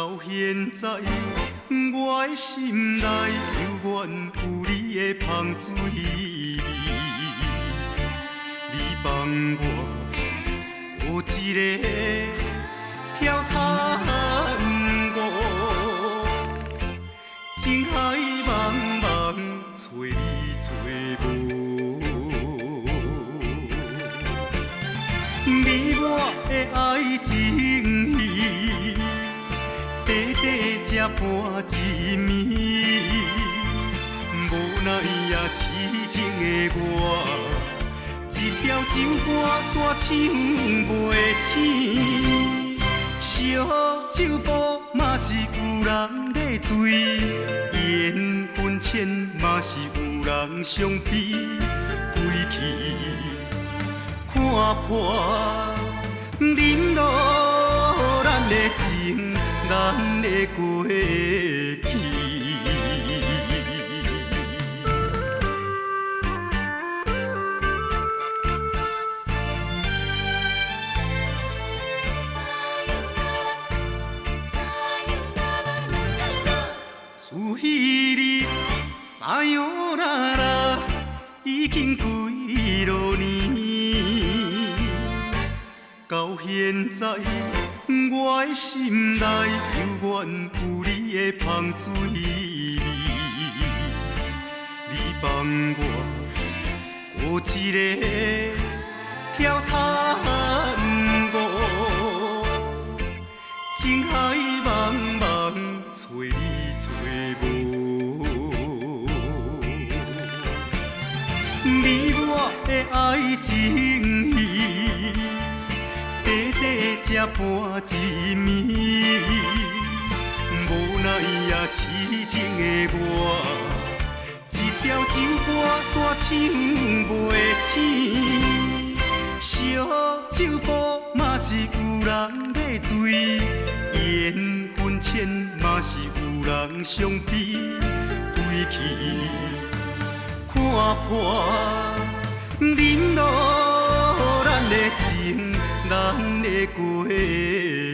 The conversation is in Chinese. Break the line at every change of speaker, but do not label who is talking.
到现在，我的心内犹原有你的香水味。你放我有一个跳探戈，情海茫茫找你找无。你我的爱情戏，短短才半一暝，无奈也痴情的我，一条情歌煞唱袂醒。烧酒煲嘛是有人在醉，缘分浅嘛是有人伤悲，归去看破，饮落咱的情，咱的过去。自彼日撒哟啦啦，已经几落年。到现在，我的心内犹原有你的香水味。你放我有一个跳探戈，情海茫茫找你找无。你我的爱情戏，短短才半一暝，无奈也痴情的我，一条情歌煞唱袂醒。烧酒煲嘛是有人在醉，缘分浅嘛是有人伤悲，归去看破，饮落咱的情，咱的过去。